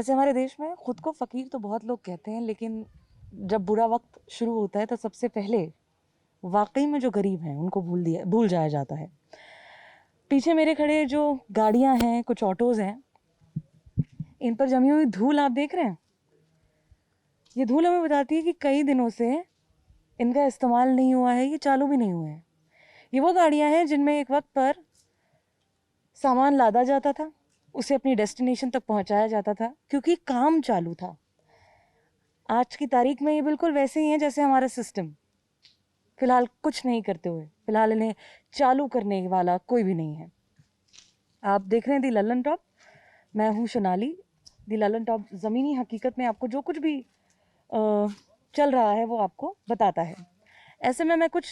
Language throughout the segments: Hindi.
वैसे हमारे देश में खुद को फ़कीर तो बहुत लोग कहते हैं, लेकिन जब बुरा वक्त शुरू होता है तो सबसे पहले वाकई में जो गरीब हैं उनको भूल जाया जाता है। पीछे मेरे खड़े जो गाड़ियां हैं, कुछ ऑटोज़ हैं, इन पर जमी हुई धूल आप देख रहे हैं। ये धूल हमें बताती है कि कई दिनों से इनका इस्तेमाल नहीं हुआ है, ये चालू भी नहीं हुए हैं। ये वो गाड़ियां हैं जिनमें एक वक्त पर सामान लादा जाता था, उसे अपनी डेस्टिनेशन तक पहुंचाया जाता था क्योंकि काम चालू था। आज की तारीख में ये बिल्कुल वैसे ही हैं जैसे हमारा सिस्टम। फिलहाल कुछ नहीं करते हुए, फिलहाल इन्हें चालू करने वाला कोई भी नहीं है। आप देख रहे हैं दी लल्लन टॉप, मैं हूँ सोनाली। दी लल्लन टॉप ज़मीनी हकीकत में आपको जो कुछ भी चल रहा है वो आपको बताता है। ऐसे में मैं कुछ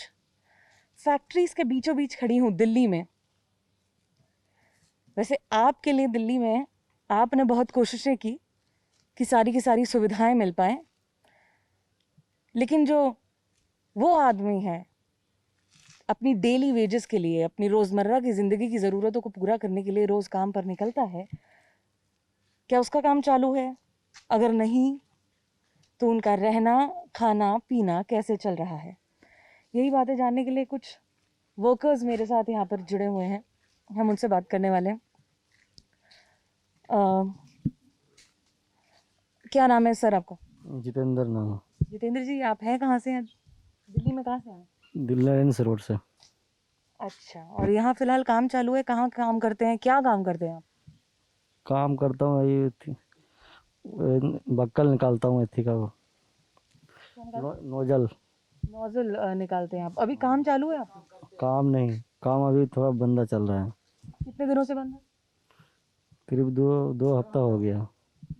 फैक्ट्रीज़ के बीचों बीच खड़ी हूँ दिल्ली में। वैसे आपके लिए दिल्ली में आपने बहुत कोशिशें की सारी सुविधाएं मिल पाएँ, लेकिन जो वो आदमी है अपनी डेली वेजेस के लिए, अपनी रोज़मर्रा की ज़िंदगी की ज़रूरतों को पूरा करने के लिए रोज़ काम पर निकलता है, क्या उसका काम चालू है? अगर नहीं तो उनका रहना, खाना, पीना कैसे चल रहा है? यही बातें जानने के लिए कुछ वर्कर्स मेरे साथ यहाँ पर जुड़े हुए हैं, हम उनसे बात करने वाले हैं। क्या नाम है सर आपका? जितेंद्र नाम। जितेंद्र जी, आप हैं कहाँ से हैं? दिल्ली में कहाँ से हैं? दिल्ली एनएस रोड से। अच्छा, और यहाँ फिलहाल काम चालू है, कहाँ काम करते हैं, क्या काम करते हैं आप? काम करता हूँ ये बक्कल निकालता हूँ एथी का वो नोजल। नोजल निकालते हैं आप। अभी काम चालू है आपका? काम नहीं, काम अभी थोड़ा बंदा चल रहा है। कितने दिनों से बंद है? करीब दो हफ्ता हो गया।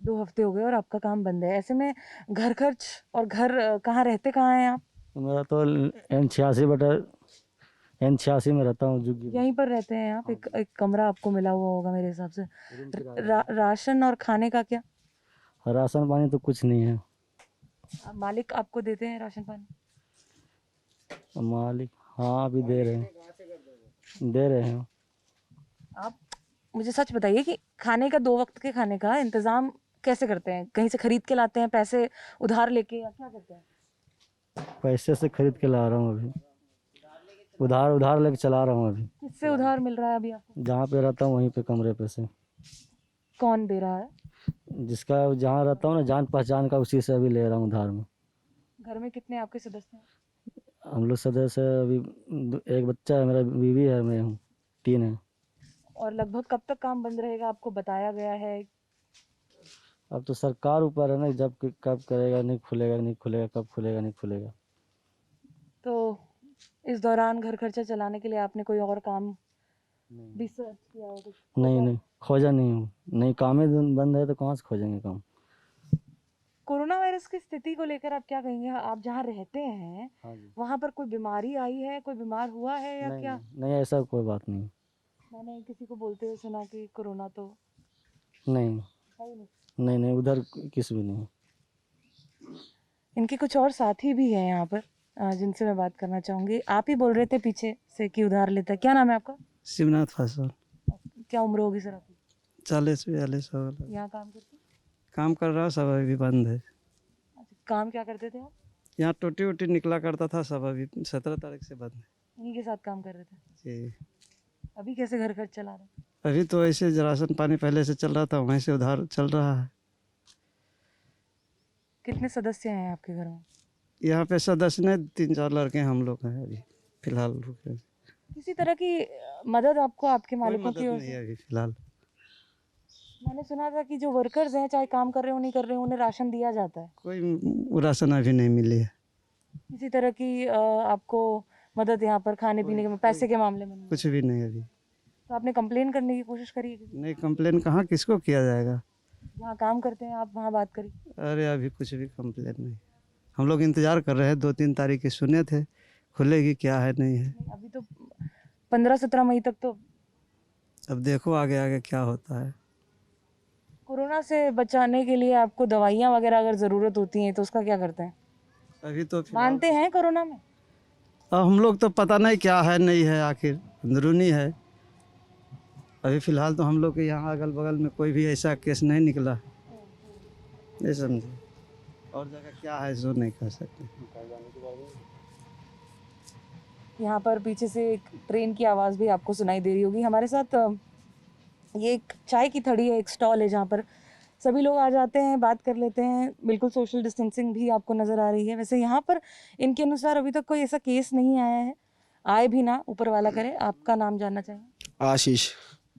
2 हफ्ते हो गए और आपका काम बंद है। ऐसे में घर खर्च और घर कहाँ रहते कहाँ हैं आप? मेरा तो N86 में रहता हूँ जुग्गी में। यहीं पर रहते हैं आप? एक कमरा आपको मिला हुआ होगा मेरे हिसाब से। राशन और खाने का क्या? राशन पानी तो कुछ नहीं है। मालिक आपको देते हैं राशन पानी? मालिक हाँ अभी दे रहे हैं। आप मुझे सच बताइए कि खाने का, 2 वक्त के खाने का इंतजाम कैसे करते हैं? कहीं से खरीद के लाते हैं, पैसे उधार लेके, या क्या करते हैं? पैसे से खरीद के ला रहा हूँ अभी, उधार लेके चला रहा हूँ अभी। किससे उधार मिल रहा है अभी आपको? जहाँ पे रहता हूँ वहीं पे कमरे पे से। कौन दे रहा है? जिसका जहाँ रहता हूँ ना, जान पहचान का, उसी से अभी ले रहा हूँ उधार में। घर में कितने आपके सदस्य हैं? हम लोग सदस्य अभी एक बच्चा है मेरा, बीवी है, मैं हूँ, 3 है। और लगभग कब तक काम बंद रहेगा, आपको बताया गया है? अब तो सरकार ऊपर है ना, जब कब करेगा, नहीं खुलेगा, कब खुलेगा नहीं खुलेगा। तो इस दौरान घर खर्चा चलाने के लिए आपने कोई और काम भी सर्च किया हो? कुछ नहीं खोजा नहीं हूँ, नहीं काम ही बंद है तो कहाँ से खोजेंगे काम। कोरोना वायरस की स्थिति को लेकर आप क्या कहेंगे? आप जहाँ रहते हैं हाँ जी। वहाँ पर कोई बीमारी आई है, कोई बीमार हुआ है या क्या? नहीं ऐसा कोई बात नहीं। मैंने किसी को बोलते हुए सुना कि कोरोना तो नहीं है ही नहीं। नहीं उधर किस भी नहीं। इनके कुछ और साथी भी हैं यहाँ पर, जिनसे मैं बात करना चाहूँगी। आप ही बोल रहे थे पीछे से कि उधार लेता है। क्या नाम है आपका? शिवनाथ फसल। क्या उम्र होगी सर आपकी? 40-42 साल। यहाँ काम करते? काम कर रहा, सब अभी बंद है। अच्छा, काम क्या करते थे आप? यहाँ टोटी वोटी निकला करता था, सब अभी 17 तारीख से बंद है। इन्हीं के साथ काम कर रहे थे? जी। अभी कैसे घर खर्च चला रहे हैं? अभी तो ऐसे राशन पानी पहले से चल रहा था, वहीं से उधार चल रहा है। कितने सदस्य हैं आपके घर में? यहाँ पे सदस्य ने 3-4 लड़के हम लोग हैं अभी फिलहाल। किसी तरह की मदद आपको आपके कोई मालिकों मदद की ओर नहीं से? है अभी फिलहाल। मैंने सुना था कि जो वर्कर्स हैं, चाहे काम कर रहे हो नहीं कर रहे हो, उन्हें राशन दिया जाता है। कोई राशन अभी नहीं मिली है। किसी तरह की आपको मदद यहाँ पर खाने पीने के, पैसे के मामले में नहीं? कुछ भी नहीं अभी। तो आपने कंप्लेन करने की कोशिश करी है किसी? नहीं, कंप्लेन कहाँ, किसको किया जाएगा। जहाँ काम करते हैं आप वहाँ बात करी? अरे अभी कुछ भी कंप्लेन नहीं। हम लोग इंतज़ार कर रहे हैं, 2-3 तारीख के सुने थे, खुलेगी क्या है नहीं है। नहीं, अभी तो 15-17 मई तक तो। अब देखो आगे आगे क्या होता है। कोरोना से बचाने के लिए आपको दवाइयाँ वगैरह अगर ज़रूरत होती हैं तो उसका क्या करते हैं? अभी तो फिलहाल मानते हैं कोरोना में? अब हम लोग तो पता नहीं क्या है नहीं है, आखिर अंदरूनी है। अभी फ़िलहाल तो हम लोग के यहाँ अगल बगल में कोई भी ऐसा केस नहीं निकला। नहीं समझे, और जगह क्या है जो नहीं कर सकते। यहाँ पर पीछे से एक ट्रेन की आवाज़ भी आपको सुनाई दे रही होगी। हमारे साथ ये एक चाय की थड़ी है, एक स्टॉल है जहाँ पर सभी लोग आ जाते हैं, बात कर लेते हैं। बिल्कुल सोशल डिस्टेंसिंग भी आपको नज़र आ रही है। वैसे यहाँ पर इनके अनुसार अभी तक कोई ऐसा केस नहीं आया है, आए भी ना, ऊपर वाला करे। आपका नाम जानना चाहेंगे? आशीष।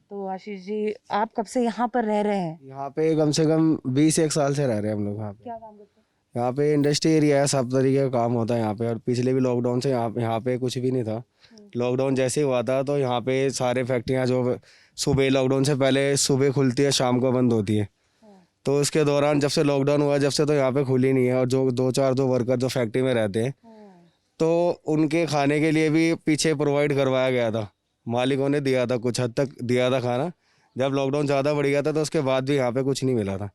तो आशीष जी, आप कब से यहाँ पर रह रहे हैं? यहाँ पे कम से कम 20 एक साल से रह रहे हैं हम लोग यहाँ पे। क्या काम करते हैं? यहाँ पे इंडस्ट्री एरिया है, सब तरीके का काम होता है यहाँ पे। और पिछले भी लॉकडाउन से यहाँ पे कुछ भी नहीं था। लॉकडाउन जैसे ही हुआ था तो यहाँ पे सारे फैक्ट्रियाँ जो सुबह लॉकडाउन से पहले सुबह खुलती है, शाम को बंद होती है। तो इसके दौरान जब से लॉकडाउन हुआ, जब से तो यहाँ पे खुली नहीं है। और जो दो वर्कर जो फैक्ट्री में रहते हैं तो उनके खाने के लिए भी पीछे प्रोवाइड करवाया गया था, मालिकों ने दिया था, कुछ हद तक दिया था खाना। जब लॉकडाउन ज़्यादा बढ़ गया था तो उसके बाद भी यहाँ पे कुछ नहीं मिला था।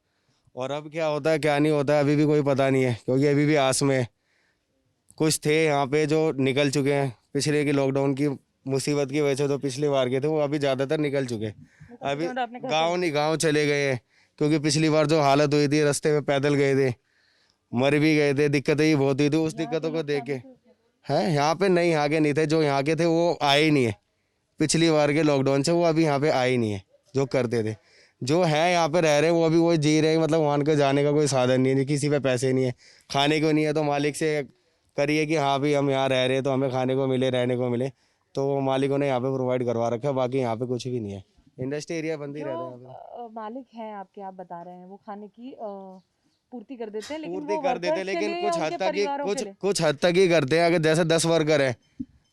और अब क्या होता है क्या नहीं होता है अभी भी कोई पता नहीं है, क्योंकि अभी भी आस में कुछ थे यहाँ पे जो निकल चुके हैं पिछले की लॉकडाउन की मुसीबत की वजह से। तो पिछली बार के थे वो अभी ज़्यादातर निकल चुके हैं। अभी गाँव चले गए हैं, क्योंकि पिछली बार जो हालत हुई थी, रास्ते में पैदल गए थे, मर भी गए थे, दिक्कतें ही बहुत हुई थी। उस दिक्कतों को देख के हैं यहाँ पे नहीं, यहाँ के नहीं थे, जो यहाँ के थे वो आए ही नहीं है पिछली बार के लॉकडाउन से। वो अभी यहाँ पे आए ही नहीं है जो करते थे। जो है यहाँ पे रह रहे हैं वो अभी वही जी रहे हैं, मतलब वहाँ के जाने का कोई साधन नहीं है, किसी पे पैसे नहीं है, खाने को नहीं है। तो मालिक से करिए कि हाँ भी हम यहाँ रह रहे हैं तो हमें खाने को मिले, रहने को मिले। तो मालिकों ने यहाँ पे प्रोवाइड करवा रखा है, बाकी यहाँ पे कुछ भी नहीं है। इंडस्ट्री एरिया बंद ही रहता है यहाँ पे। मालिक हैं आपके, आप बता रहे हैं, वो खाने की पूर्ति कर देते हैं, लेकिन पूर्ति वो कर देते हैं, वर्कर्स के लेकिन लिए या कुछ हद उनके तक ही परिवारों के लिए? कुछ हद तक ही करते हैं। अगर जैसे 10 वर्कर है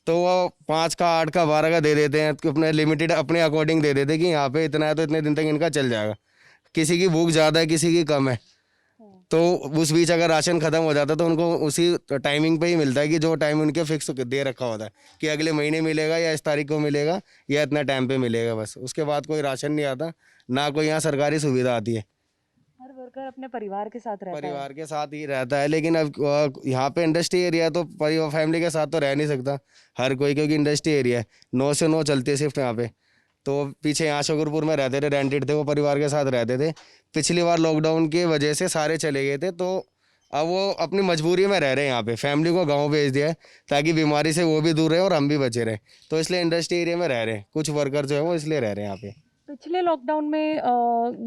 तो वो 5 का, 8 का, 12 का दे देते हैं, तो अपने लिमिटेड अपने अकॉर्डिंग दे देते हैं कि यहाँ पे इतना है तो इतने दिन तक इनका चल जाएगा। किसी की भूख ज़्यादा है, किसी की कम है, तो उस बीच अगर राशन खत्म हो जाता है तो उनको उसी टाइमिंग पे ही मिलता है कि जो टाइम उनके फिक्स दे रखा होता है कि अगले महीने मिलेगा या इस तारीख को मिलेगा या इतना टाइम पे मिलेगा। बस उसके बाद कोई राशन नहीं आता, ना कोई यहाँ सरकारी सुविधा आती है। हर वर्कर अपने परिवार के साथ रहता है। परिवार के साथ ही रहता है, लेकिन अब यहाँ पे इंडस्ट्री एरिया तो परिवार फैमिली के साथ तो रह नहीं सकता हर कोई, क्योंकि इंडस्ट्री एरिया है, 9 से 9 चलती है शिफ्ट यहाँ पे। तो पीछे यहाँ शुक्रपुर में रहते थे, रेंटेड थे, वो परिवार के साथ रहते थे। पिछली बार लॉकडाउन की वजह से सारे चले गए थे, तो अब वो अपनी मजबूरी में रह रहे हैं यहाँ पे। फैमिली को गाँव भेज दिया है ताकि बीमारी से वो भी दूर रहे और हम भी बचे रहे, तो इसलिए इंडस्ट्री एरिया में रह रहे हैं। कुछ वर्कर जो है वो इसलिए रह रहे हैं यहाँ पे। पिछले लॉकडाउन में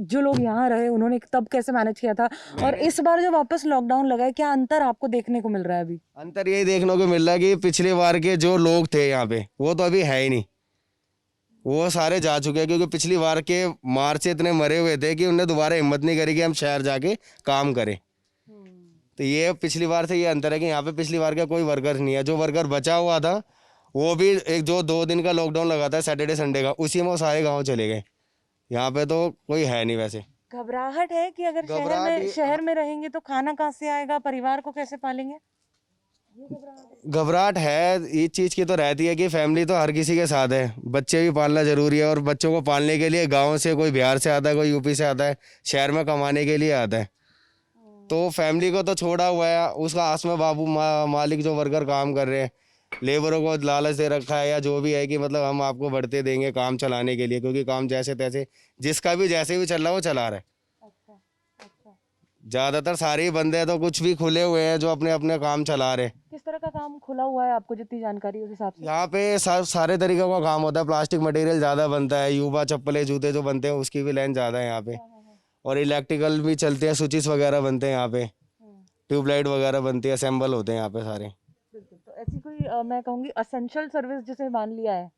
जो लोग यहाँ रहे उन्होंने तब कैसे मैनेज किया था, और इस बार जो वापस लॉकडाउन लगा है, क्या अंतर आपको देखने को मिल रहा है अभी? अंतर यही देखने को मिल रहा है कि पिछली बार के जो लोग थे यहाँ पे वो तो अभी है ही नहीं, वो सारे जा चुके हैं। क्योंकि पिछली बार के मार्च से इतने मरे हुए थे कि उन्हें दोबारा हिम्मत नहीं करी कि हम शहर जाके काम करें। तो ये पिछली बार से ये अंतर है कि यहाँ पे पिछली बार का कोई वर्कर नहीं है। जो वर्कर बचा हुआ था वो भी एक जो 2 दिन का लॉकडाउन लगा था सैटरडे संडे का, उसी में वो सारे गाँव चले गए। यहाँ पे तो कोई है नहीं वैसे। घबराहट है कि अगर शहर में रहेंगे तो खाना कहाँ से आएगा, परिवार को कैसे पालेंगे? घबराहट है, इस चीज़ की तो रहती है कि फैमिली तो हर किसी के साथ है, बच्चे भी पालना ज़रूरी है। और बच्चों को पालने के लिए गांव से कोई बिहार से आता है, कोई यूपी से आता है, शहर में कमाने के लिए आता है। तो फैमिली को तो छोड़ा हुआ है, उसका आस में बाबू मालिक जो वर्कर काम कर रहे हैं, लेबरों को लालच दे रखा है या जो भी है कि मतलब हम आपको बढ़ते देंगे काम चलाने के लिए, क्योंकि काम जैसे तैसे जिसका भी जैसे भी चल रहा है वो चला रहा है। ज़्यादातर सारे ही बंदे हैं, तो कुछ भी खुले हुए हैं जो अपने अपने काम चला रहे हैं। किस तरह का काम खुला हुआ है आपको जितनी जानकारी उस हिसाब से? यहाँ पे सारे तरीके का काम होता है। प्लास्टिक मटेरियल ज़्यादा बनता है, युवा चप्पलें जूते जो बनते हैं उसकी भी लाइन ज़्यादा है यहाँ पे। और इलेक्ट्रिकल भी चलते हैं, स्विचेस वगैरह बनते हैं यहाँ पे, ट्यूबलाइट वगैरह बनती है, असेंबल होते हैं यहाँ पे सारे। बिल्कुल। तो ऐसी कोई मैं कहूँगी असेंशियल सर्विस जिसे मान लिया है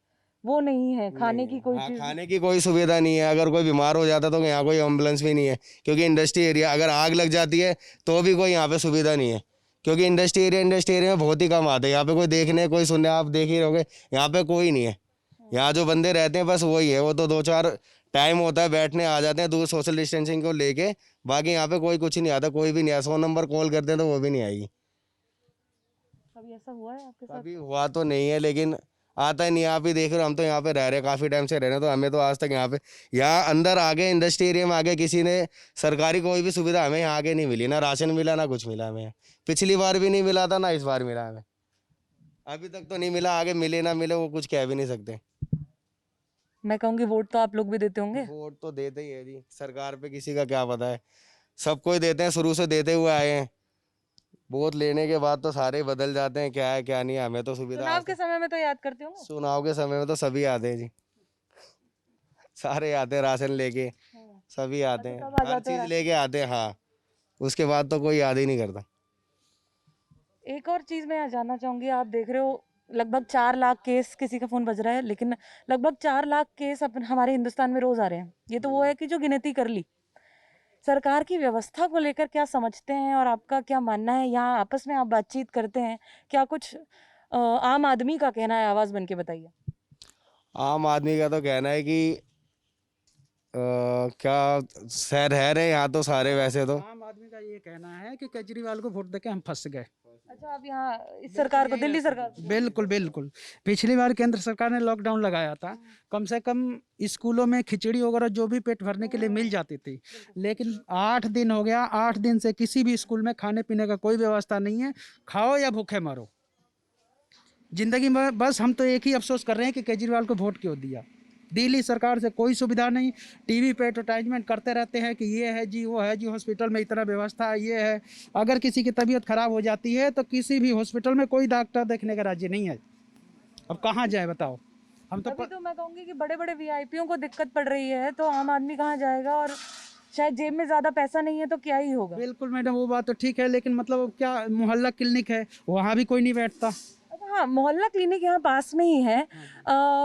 वो नहीं है, खाने की कोई चीज़? खाने की कोई सुविधा नहीं है। अगर कोई बीमार हो जाता तो यहाँ कोई एम्बुलेंस भी नहीं है, क्योंकि इंडस्ट्री एरिया। अगर आग लग जाती है तो भी कोई यहाँ पे सुविधा नहीं है, क्योंकि इंडस्ट्री एरिया में बहुत ही कम आते हैं। यहाँ पे कोई देखने कोई सुनने, आप देख ही रहोगे यहाँ पे कोई नहीं है। यहाँ जो बंदे रहते हैं बस वही है, वो तो 2-4 टाइम होता है बैठने आ जाते हैं दूर सोशल डिस्टेंसिंग को लेके, बाकी यहाँ पे कोई कुछ नहीं आता, कोई भी नहीं आता। 100 नंबर कॉल करते हैं तो वो भी नहीं आएगी। कभी ऐसा हुआ है आपके साथ? कभी हुआ तो नहीं है, लेकिन आता ही नहीं। आप ही देख रहे हो, हम तो यहाँ पे रह रहे हैं, काफ़ी टाइम से रह रहे हैं, तो हमें तो आज तक यहाँ अंदर आगे इंडस्ट्री एरिया में आगे किसी ने सरकारी कोई भी सुविधा हमें यहाँ आगे नहीं मिली, ना राशन मिला ना कुछ मिला हमें। पिछली बार भी नहीं मिला था, ना इस बार मिला हमें, अभी तक तो नहीं मिला। आगे मिले ना मिले वो कुछ कह भी नहीं सकते। मैं कहूँगी वोट तो आप लोग भी देते होंगे? वोट तो देते ही है जी, सरकार पे किसी का क्या पता है। सबको ही देते हैं, शुरू से देते हुए आए हैं। वोट लेने के बाद तो सारे बदल जाते हैं, क्या है क्या नहीं है, हमें तो सुविधा चुनाव के समय में तो याद करते होंगे। चुनाव के समय में तो सभी आते हैं जी, सारे आते हैं राशन लेके, हाँ। सभी आते अच्छा, हैं, सब आ हर जाते हैं चीज राशन। लेके आते हैं। हाँ, उसके बाद तो कोई याद ही नहीं करता। एक और चीज मैं यहाँ जानना चाहूंगी, आप देख रहे हो लगभग 4 लाख केस, किसी का फोन बज रहा है, लेकिन लगभग 4 लाख केस अपन हमारे हिंदुस्तान में रोज आ रहे हैं। ये तो वो है कि जो गिनती कर ली। सरकार की व्यवस्था को लेकर क्या समझते हैं और आपका क्या मानना है? यहाँ आपस में आप बातचीत करते हैं क्या? कुछ आम आदमी का कहना है, आवाज बन के बताइए। आम आदमी का तो कहना है कि क्या शहर है रहे यहाँ तो सारे, वैसे तो आम आदमी का ये कहना है कि केजरीवाल को वोट देके हम फंस गए। अच्छा, आप यहाँ इस सरकार को, दिल्ली सरकार को? बिल्कुल बिल्कुल। पिछली बार केंद्र सरकार ने लॉकडाउन लगाया था, कम से कम स्कूलों में खिचड़ी वगैरह जो भी पेट भरने के लिए मिल जाती थी, लेकिन 8 दिन हो गया, 8 दिन से किसी भी स्कूल में खाने पीने का कोई व्यवस्था नहीं है। खाओ या भूखे मरो। जिंदगी में बस हम तो एक ही अफसोस कर रहे हैं कि केजरीवाल को वोट क्यों दिया। दिल्ली सरकार से कोई सुविधा नहीं, टीवी पे एडवर्टाइजमेंट करते रहते हैं कि ये है जी, वो है जी, हॉस्पिटल में इतना व्यवस्था है, ये है। अगर किसी की तबीयत खराब हो जाती है तो किसी भी हॉस्पिटल में कोई डॉक्टर देखने का राजी नहीं है। अब कहाँ जाए बताओ। हम तो तभी तो मैं कहूंगी कि बड़े बड़े वीआईपीओं को दिक्कत पड़ रही है, तो आम आदमी कहाँ जाएगा? और शायद जेब में ज्यादा पैसा नहीं है तो क्या ही होगा। बिल्कुल मैडम, वो बात तो ठीक है, लेकिन मतलब क्या, मोहल्ला क्लिनिक है, वहाँ भी कोई नहीं बैठता। अच्छा, हाँ, मोहल्ला क्लिनिक यहाँ पास में ही है।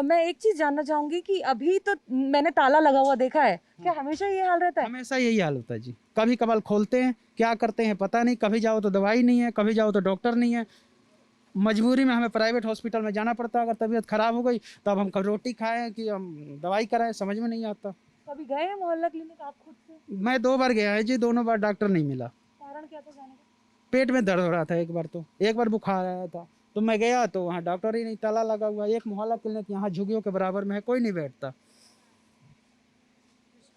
मैं एक चीज जानना चाहूंगी कि अभी तो मैंने ताला लगा हुआ देखा है, क्या हमेशा ये हाल रहता है? हमेशा यही हाल होता है जी। कभी कभार खोलते हैं, क्या करते हैं पता नहीं। कभी जाओ तो दवाई नहीं है, कभी जाओ तो डॉक्टर नहीं है। मजबूरी में हमें प्राइवेट हॉस्पिटल में जाना पड़ता है। अगर तबीयत खराब हो गई तो अब हम कभी रोटी खाएं कि हम दवाई कराएं, समझ में नहीं आता। कभी गए हैं मोहल्ला क्लिनिक आप खुद से? मैं 2 बार गया है जी, दोनों बार डॉक्टर नहीं मिला। कारण क्या था जाने का? पेट में दर्द हो रहा था, एक बार बुखार आया था, तो मैं गया तो वहाँ डॉक्टर ही नहीं, ताला लगा हुआ। एक मोहल्ला क्लिनिक यहाँ झुग्गियों के बराबर में है, कोई नहीं बैठता।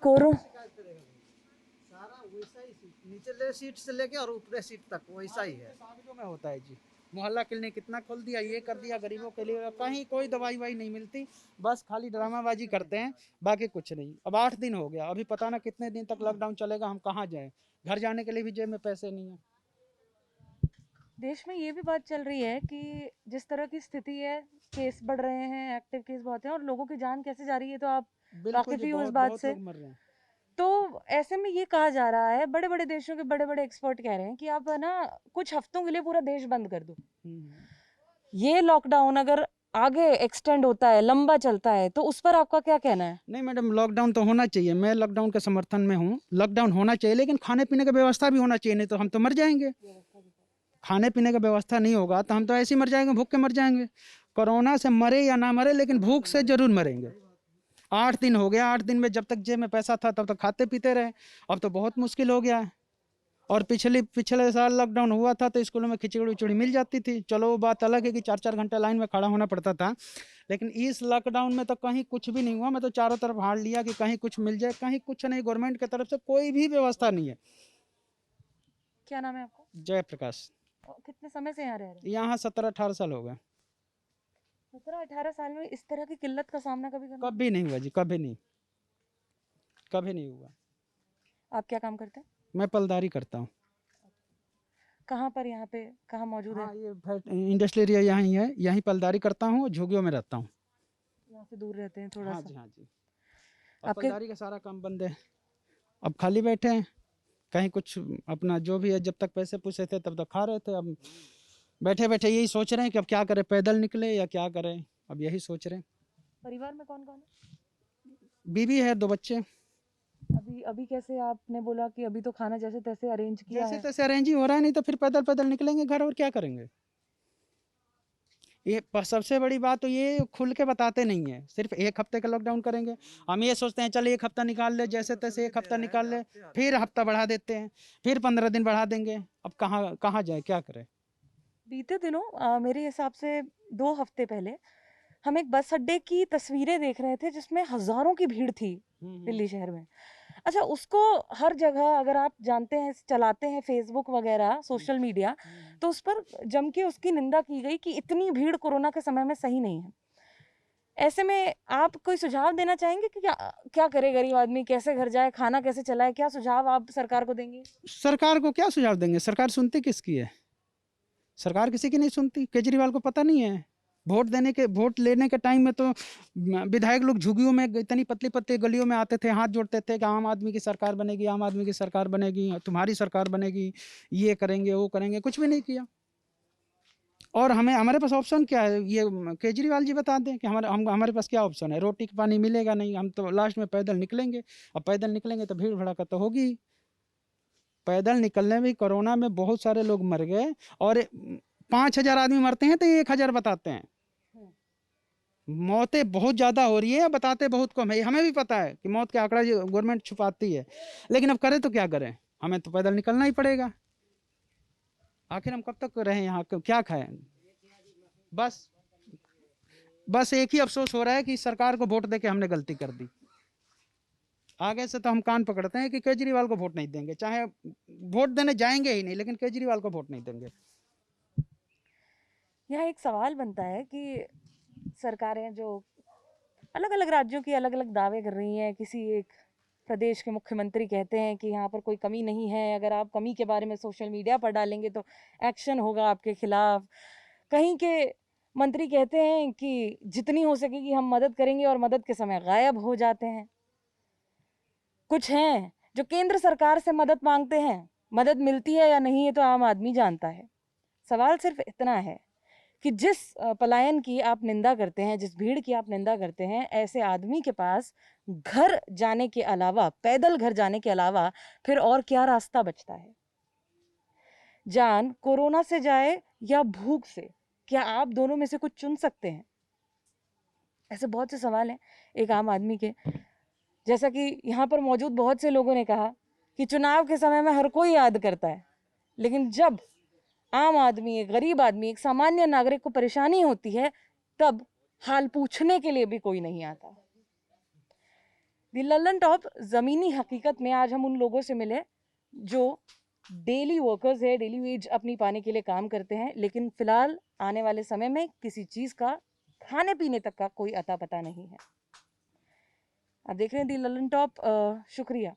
कोरो सारा वैसा ही निचले सीट से लेके और ऊपरे सीट तक वैसा ही है। शादियों में होता है जी। मोहल्ला क्लिनिक कितना खोल दिया, ये कर दिया गरीबों के लिए, कहीं कोई दवाई वाई नहीं मिलती, बस खाली ड्रामाबाजी करते हैं, बाकी कुछ नहीं। अब 8 दिन हो गया, अभी पता ना कितने दिन तक लॉकडाउन चलेगा, हम कहाँ जाएं। घर जाने के लिए भी जेब में पैसे नहीं है। देश में ये भी बात चल रही है कि जिस तरह की स्थिति है, केस बढ़ रहे हैं, एक्टिव केस बहुत हैं और लोगों की जान कैसे जा रही है, तो आप बिल्कुल वाकिफ जी, ही हो इस बहुत बात बहुत से। लोग मर रहे हैं। तो ऐसे में ये कहा जा रहा है, बड़े बड़े देशों के बड़े बड़े एक्सपर्ट कह रहे हैं कि आप है ना कुछ हफ्तों के लिए पूरा देश बंद कर दो। ये लॉकडाउन अगर आगे एक्सटेंड होता है, लंबा चलता है, तो उस पर आपका क्या कहना है? नहीं मैडम, लॉकडाउन तो होना चाहिए, मैं लॉकडाउन के समर्थन में हूँ। लॉकडाउन होना चाहिए, लेकिन खाने पीने का व्यवस्था भी होना चाहिए, नहीं तो हम तो मर जाएंगे। खाने पीने का व्यवस्था नहीं होगा तो हम तो ऐसे ही मर जाएंगे, भूख के मर जाएंगे। कोरोना से मरे या ना मरे, लेकिन भूख से जरूर मरेंगे। 8 दिन हो गया, 8 दिन में जब तक जेब में पैसा था तब तक खाते पीते रहे, अब तो बहुत मुश्किल हो गया है। और पिछले साल लॉकडाउन हुआ था तो स्कूलों में खिचड़ी उचड़ी मिल जाती थी, चलो वो बात अलग है कि 4-4 घंटे लाइन में खड़ा होना पड़ता था। लेकिन इस लॉकडाउन में तो कहीं कुछ भी नहीं हुआ। मैं तो चारों तरफ हार लिया कि कहीं कुछ मिल जाए, कहीं कुछ नहीं। गवर्नमेंट की तरफ से कोई भी व्यवस्था नहीं है। क्या नाम है आपका? जयप्रकाश। और कितने समय से यहाँ रह रहे हैं? यहाँ 17-18 साल हो गए। 17-18 साल में इस तरह की किल्लत का सामना कभी करना? कभी नहीं हुआ जी, कभी नहीं, कभी नहीं हुआ। आप क्या काम करते हैं? मैं पलदारी करता हूँ। कहाँ पर, यहाँ पे कहाँ मौजूद है? हाँ, ये इंडस्ट्रियल एरिया यहीं है, यहीं पलदारी करता हूँ, झुग्गियों में रहता हूँ। यहाँ से दूर रहते हैं थोड़ा हाँ सा? जी, हाँ जी। अब आपके पलदारी का सारा काम बंद है, अब खाली बैठे हैं। कहीं कुछ अपना जो भी है, जब तक पैसे पूछे थे तब तक खा रहे थे, अब बैठे बैठे यही सोच रहे हैं कि अब क्या करें, पैदल निकले या क्या करें, अब यही सोच रहे हैं। परिवार में कौन कौन है? बीवी है, 2 बच्चे। अभी अभी कैसे, आपने बोला कि अभी तो खाना जैसे तैसे अरेंज किया जैसे है। तैसे अरेंज ही हो रहा है, नहीं तो फिर पैदल पैदल निकलेंगे घर, और क्या करेंगे। ये सबसे बड़ी बात तो ये खुल के बताते नहीं है, सिर्फ 1 हफ्ते का लॉकडाउन करेंगे। हम ये सोचते हैं चल 1 हफ्ता निकाल ले, जैसे तैसे 1 हफ्ता निकाल ले, फिर हफ्ता बढ़ा देते हैं, फिर 15 दिन बढ़ा देंगे। अब कहाँ कहाँ जाए, क्या करें। बीते दिनों मेरे हिसाब से 2 हफ्ते पहले हम एक बस अड्डे की तस्वीरें देख रहे थे जिसमें हजारों की भीड़ थी दिल्ली शहर में। अच्छा, उसको हर जगह अगर आप जानते हैं, चलाते हैं फेसबुक वगैरह सोशल मीडिया, तो उस पर जम के उसकी निंदा की गई कि इतनी भीड़ कोरोना के समय में सही नहीं है। ऐसे में आप कोई सुझाव देना चाहेंगे कि क्या क्या करे गरीब आदमी, कैसे घर जाए, खाना कैसे चलाए, क्या सुझाव आप सरकार को देंगे? सरकार को क्या सुझाव देंगे? सरकार सुनती किसकी है? सरकार किसी की नहीं सुनती। केजरीवाल को पता नहीं है, वोट लेने के टाइम में तो विधायक लोग झुग्गियों में इतनी पतली पतली गलियों में आते थे, हाथ जोड़ते थे कि आम आदमी की सरकार बनेगी, आम आदमी की सरकार बनेगी, तुम्हारी सरकार बनेगी, ये करेंगे वो करेंगे, कुछ भी नहीं किया। और हमारे पास ऑप्शन क्या है? ये केजरीवाल जी बता दें कि हमारे पास क्या ऑप्शन है? रोटी पानी मिलेगा नहीं, हम तो लास्ट में पैदल निकलेंगे। अब पैदल निकलेंगे तो भीड़ भड़ाका तो होगी ही। पैदल निकलने में कोरोना में बहुत सारे लोग मर गए, और 5,000 आदमी मरते हैं तो ये 1,000 बताते हैं। मौतें बहुत ज़्यादा हो रही है, बताते बहुत कम है। हमें भी पता है कि मौत का आंकड़ा गवर्नमेंट छुपाती है, लेकिन अब करें तो क्या करें? हमें तो पैदल निकलना ही पड़ेगा। आखिर हम कब तक रहें यहाँ, क्या खाएं? बस एक ही अफसोस हो रहा है कि सरकार को वोट दे के हमने गलती कर दी। आगे से तो हम कान पकड़ते हैं कि केजरीवाल को वोट नहीं देंगे, चाहे वोट देने जाएंगे ही नहीं, लेकिन केजरीवाल को वोट नहीं देंगे। यहाँ एक सवाल बनता है कि सरकारें जो अलग अलग राज्यों की अलग अलग दावे कर रही हैं, किसी एक प्रदेश के मुख्यमंत्री कहते हैं कि यहाँ पर कोई कमी नहीं है, अगर आप कमी के बारे में सोशल मीडिया पर डालेंगे तो एक्शन होगा आपके खिलाफ। कहीं के मंत्री कहते हैं कि जितनी हो सकेगी हम मदद करेंगे और मदद के समय गायब हो जाते हैं। कुछ हैं जो केंद्र सरकार से मदद मांगते हैं, मदद मिलती है या नहीं ये तो आम आदमी जानता है। सवाल सिर्फ इतना है कि जिस पलायन की आप निंदा करते हैं, जिस भीड़ की आप निंदा करते हैं, ऐसे आदमी के पास घर जाने के अलावा, पैदल घर जाने के अलावा फिर और क्या रास्ता बचता है? जान कोरोना से जाए या भूख से, क्या आप दोनों में से कुछ चुन सकते हैं? ऐसे बहुत से सवाल हैं एक आम आदमी के। जैसा कि यहाँ पर मौजूद बहुत से लोगों ने कहा कि चुनाव के समय में हर कोई याद करता है, लेकिन जब आम आदमी, एक गरीब आदमी, एक सामान्य नागरिक को परेशानी होती है, तब हाल पूछने के लिए भी कोई नहीं आता। दी लल्लन टॉप जमीनी हकीकत में आज हम उन लोगों से मिले जो डेली वर्कर्स है, डेली वेज अपनी पाने के लिए काम करते हैं, लेकिन फिलहाल आने वाले समय में किसी चीज का, खाने पीने तक का कोई अता पता नहीं है। आप देख रहे हैं दी लल्लन टॉप। शुक्रिया।